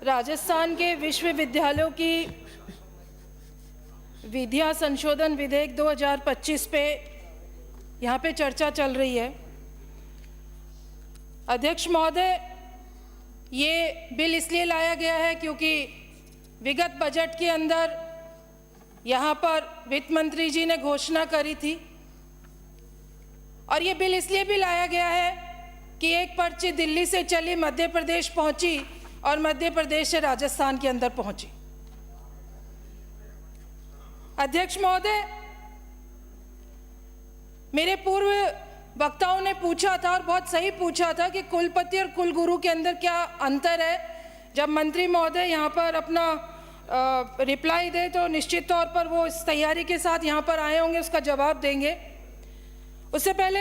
राजस्थान के विश्वविद्यालयों की विधियां संशोधन विधेयक 2025 पे यहाँ पे चर्चा चल रही है। अध्यक्ष महोदय, ये बिल इसलिए लाया गया है क्योंकि विगत बजट के अंदर यहाँ पर वित्त मंत्री जी ने घोषणा करी थी, और ये बिल इसलिए भी लाया गया है कि एक पर्ची दिल्ली से चली मध्य प्रदेश पहुंची और मध्य प्रदेश से राजस्थान के अंदर पहुंची। अध्यक्ष महोदय, मेरे पूर्व वक्ताओं ने पूछा था और बहुत सही पूछा था कि कुलपति और कुलगुरु के अंदर क्या अंतर है। जब मंत्री महोदय यहाँ पर अपना रिप्लाई दे तो निश्चित तौर पर वो इस तैयारी के साथ यहाँ पर आए होंगे, उसका जवाब देंगे। उससे पहले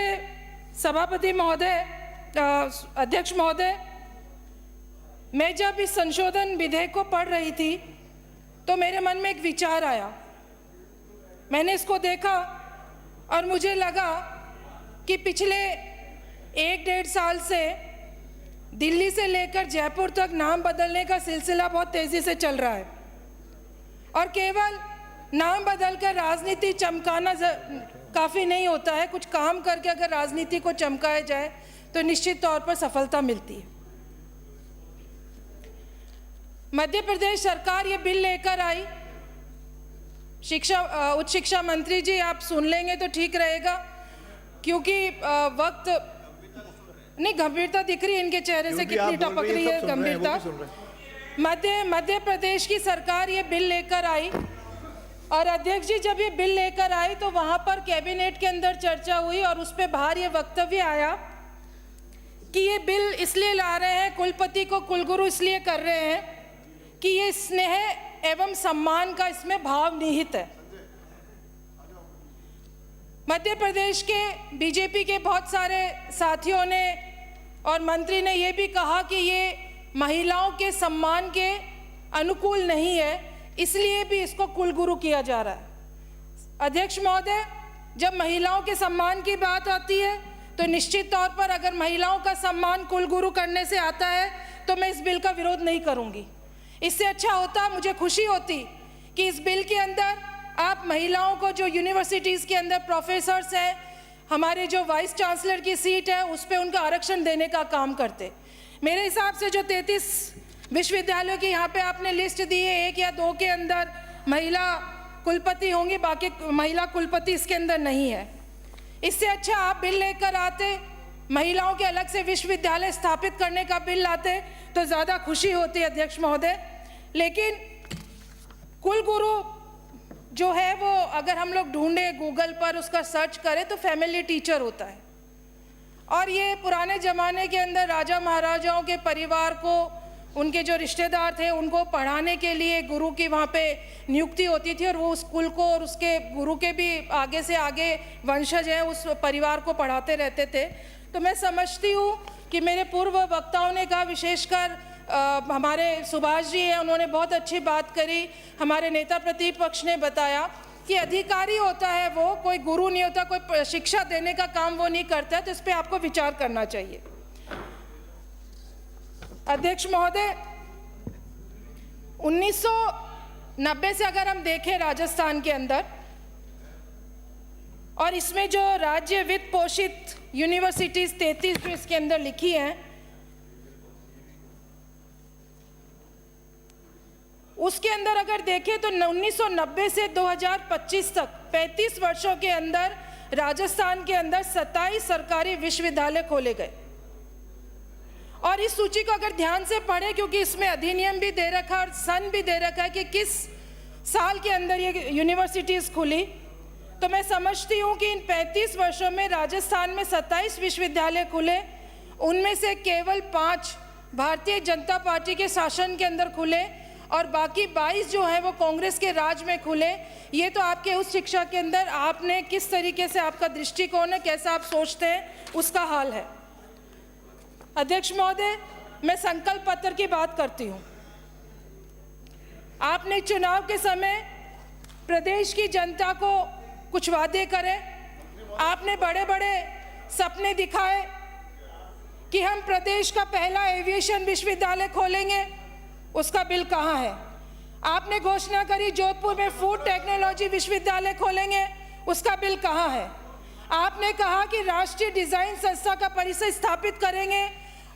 सभापति महोदय, अध्यक्ष महोदय, मैं जब इस संशोधन विधेयक को पढ़ रही थी तो मेरे मन में एक विचार आया। मैंने इसको देखा और मुझे लगा कि पिछले 1-1.5 साल से दिल्ली से लेकर जयपुर तक नाम बदलने का सिलसिला बहुत तेज़ी से चल रहा है, और केवल नाम बदलकर राजनीति चमकाना काफ़ी नहीं होता है। कुछ काम करके अगर राजनीति को चमकाया जाए तो निश्चित तौर पर सफलता मिलती है। मध्य प्रदेश सरकार ये बिल लेकर आई। उच्च शिक्षा मंत्री जी, आप सुन लेंगे तो ठीक रहेगा, क्योंकि वक्त नहीं, गंभीरता दिख रही है इनके चेहरे से, कितनी टपक रही है गंभीरता। मध्य प्रदेश की सरकार ये बिल लेकर आई, और अध्यक्ष जी जब ये बिल लेकर आई तो वहाँ पर कैबिनेट के अंदर चर्चा हुई और उस पर बाहर ये वक्तव्य आया कि ये बिल इसलिए ला रहे हैं, कुलपति को कुलगुरु इसलिए कर रहे हैं कि ये स्नेह एवं सम्मान का इसमें भाव निहित है। मध्य प्रदेश के बीजेपी के बहुत सारे साथियों ने और मंत्री ने ये भी कहा कि ये महिलाओं के सम्मान के अनुकूल नहीं है, इसलिए भी इसको कुलगुरु किया जा रहा है। अध्यक्ष महोदय, जब महिलाओं के सम्मान की बात आती है तो निश्चित तौर पर अगर महिलाओं का सम्मान कुलगुरु करने से आता है तो मैं इस बिल का विरोध नहीं करूंगी। इससे अच्छा होता, मुझे खुशी होती कि इस बिल के अंदर आप महिलाओं को, जो यूनिवर्सिटीज़ के अंदर प्रोफेसर्स हैं, हमारे जो वाइस चांसलर की सीट है उस पर उनका आरक्षण देने का काम करते। मेरे हिसाब से जो 33 विश्वविद्यालयों की यहाँ पे आपने लिस्ट दी है, 1 या 2 के अंदर महिला कुलपति होंगी, बाकी महिला कुलपति इसके अंदर नहीं है। इससे अच्छा आप बिल लेकर आते, महिलाओं के अलग से विश्वविद्यालय स्थापित करने का बिल लाते तो ज़्यादा खुशी होती है अध्यक्ष महोदय। लेकिन कुलगुरु जो है वो अगर हम लोग ढूंढे गूगल पर, उसका सर्च करें तो फैमिली टीचर होता है, और ये पुराने ज़माने के अंदर राजा महाराजाओं के परिवार को, उनके जो रिश्तेदार थे उनको पढ़ाने के लिए गुरु की वहाँ पे नियुक्ति होती थी, और वो उस कुल को और उसके गुरु के भी आगे से आगे वंशज हैं उस परिवार को पढ़ाते रहते थे। तो मैं समझती हूँ कि मेरे पूर्व वक्ताओं ने कहा, विशेषकर हमारे सुभाष जी हैं, उन्होंने बहुत अच्छी बात करी। हमारे नेता प्रतिपक्ष ने बताया कि अधिकारी होता है वो, कोई गुरु नहीं होता, कोई शिक्षा देने का काम वो नहीं करता, तो इस पर आपको विचार करना चाहिए। अध्यक्ष महोदय, 1990 से अगर हम देखें राजस्थान के अंदर, और इसमें जो राज्य वित्त पोषित यूनिवर्सिटीज 33 जो इसके अंदर लिखी हैं, उसके अंदर अगर देखें तो 1990 से 2025 तक 35 वर्षों के अंदर राजस्थान के अंदर 27 सरकारी विश्वविद्यालय खोले गए। और इस सूची को अगर ध्यान से पढ़ें, क्योंकि इसमें अधिनियम भी दे रखा है और सन भी दे रखा है कि किस साल के अंदर ये यूनिवर्सिटीज़ खुली, तो मैं समझती हूँ कि इन 35 वर्षों में राजस्थान में 27 विश्वविद्यालय खुले, उनमें से केवल 5 भारतीय जनता पार्टी के शासन के अंदर खुले और बाकी 22 जो है वो कांग्रेस के राज में खुले। ये तो आपके उस शिक्षा के अंदर आपने किस तरीके से, आपका दृष्टिकोण है, कैसा आप सोचते हैं, उसका हाल है। अध्यक्ष महोदय, मैं संकल्प पत्र की बात करती हूँ। आपने चुनाव के समय प्रदेश की जनता को कुछ वादे करे, आपने बड़े बड़े सपने दिखाए कि हम प्रदेश का पहला एविएशन विश्वविद्यालय खोलेंगे, उसका बिल कहाँ है? आपने घोषणा करी जोधपुर में फूड टेक्नोलॉजी विश्वविद्यालय खोलेंगे, उसका बिल कहाँ है? आपने कहा कि राष्ट्रीय डिजाइन संस्था का परिसर स्थापित करेंगे,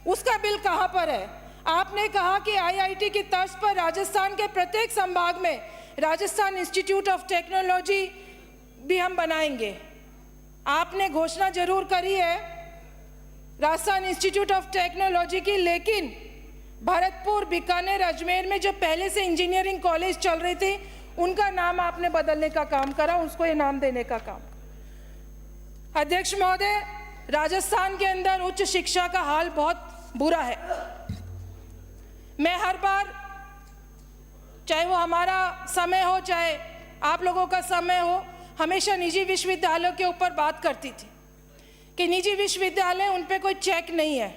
उसका बिल कहाँ पर है? आपने कहा कि आईआईटी की तर्ज पर राजस्थान के प्रत्येक संभाग में राजस्थान इंस्टीट्यूट ऑफ टेक्नोलॉजी भी हम बनाएंगे। आपने घोषणा जरूर करी है राजस्थान इंस्टीट्यूट ऑफ टेक्नोलॉजी की, लेकिन भरतपुर, बीकानेर, अजमेर में जो पहले से इंजीनियरिंग कॉलेज चल रही थी उनका नाम आपने बदलने का काम करा, उसको ये नाम देने का काम। अध्यक्ष महोदय, राजस्थान के अंदर उच्च शिक्षा का हाल बहुत बुरा है। मैं हर बार, चाहे वो हमारा समय हो चाहे आप लोगों का समय हो, हमेशा निजी विश्वविद्यालयों के ऊपर बात करती थी कि निजी विश्वविद्यालय, उन पे कोई चेक नहीं है।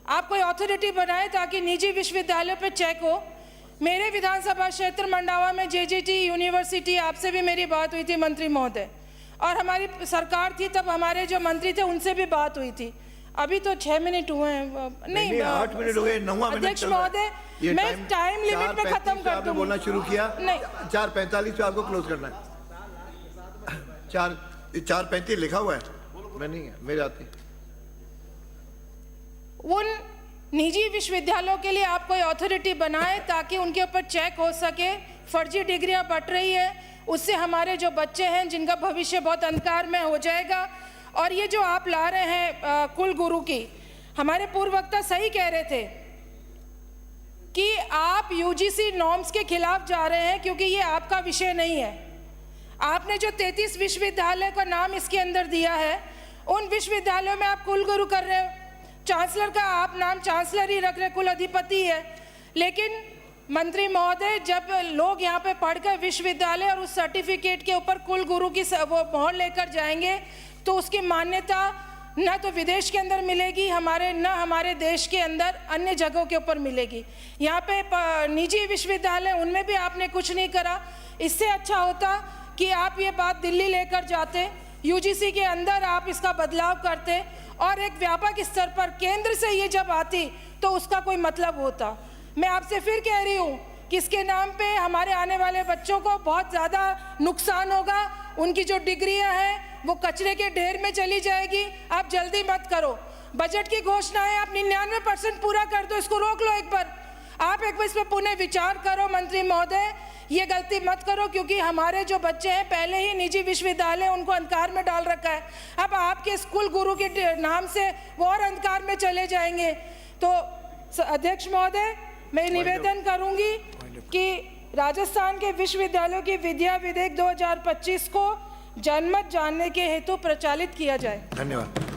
आप कोई अथॉरिटी बनाए ताकि निजी विश्वविद्यालयों पे चेक हो। मेरे विधानसभा क्षेत्र मंडावा में जेजेटी यूनिवर्सिटी, आपसे भी मेरी बात हुई थी मंत्री महोदय, और हमारी सरकार थी तब, हमारे जो मंत्री थे उनसे भी बात हुई थी। अभी तो 6 मिनट हुए हैं, नहीं 8 मिनट हो गए, 9वां मिनट। अध्यक्ष महोदय, मैं टाइम लिमिट में खत्म कर दूं। बोलना शुरू किया, नहीं 4:45 पे आपको क्लोज करना है। 4:35 लिखा हुआ है, मैं नहीं है, मेरे आती। उन निजी विश्वविद्यालयों के लिए आप कोई अथॉरिटी बनाए ताकि उनके ऊपर चेक हो सके। फर्जी डिग्रियां बट रही है, उससे हमारे जो बच्चे हैं जिनका भविष्य बहुत अंधकार में हो जाएगा। और ये जो आप ला रहे हैं कुल गुरु की, हमारे पूर्व वक्ता सही कह रहे थे कि आप यूजीसी नॉर्म्स के खिलाफ जा रहे हैं, क्योंकि ये आपका विषय नहीं है। आपने जो 33 विश्वविद्यालय का नाम इसके अंदर दिया है, उन विश्वविद्यालयों में आप कुल गुरु कर रहे हो। चांसलर का आप नाम चांसलर ही रख रहे, कुल अधिपति है। लेकिन मंत्री महोदय, जब लोग यहाँ पे पढ़कर विश्वविद्यालय और उस सर्टिफिकेट के ऊपर कुल गुरु की वो मोहर लेकर जाएंगे, तो उसकी मान्यता न तो विदेश के अंदर मिलेगी न हमारे देश के अंदर अन्य जगहों के ऊपर मिलेगी। यहाँ पे निजी विश्वविद्यालय, उनमें भी आपने कुछ नहीं करा। इससे अच्छा होता कि आप ये बात दिल्ली लेकर जाते, यूजीसी के अंदर आप इसका बदलाव करते, और एक व्यापक स्तर पर केंद्र से ये जब आती तो उसका कोई मतलब होता। मैं आपसे फिर कह रही हूँ कि इसके नाम पे हमारे आने वाले बच्चों को बहुत ज़्यादा नुकसान होगा। उनकी जो डिग्रियां हैं वो कचरे के ढेर में चली जाएगी। आप जल्दी मत करो। बजट की घोषणा है, आप 99% पूरा कर दो, इसको रोक लो एक बार। आप एक बार इस पर पुनः विचार करो मंत्री महोदय, ये गलती मत करो, क्योंकि हमारे जो बच्चे हैं पहले ही निजी विश्वविद्यालय उनको अंधकार में डाल रखा है। अब आपके स्कूल गुरु के नाम से वो और अंधकार में चले जाएंगे। तो अध्यक्ष महोदय, मैं निवेदन करूंगी कि राजस्थान के विश्वविद्यालयों की विद्या विधेयक 2025 को जनमत जानने के हेतु प्रचालित किया जाए। धन्यवाद।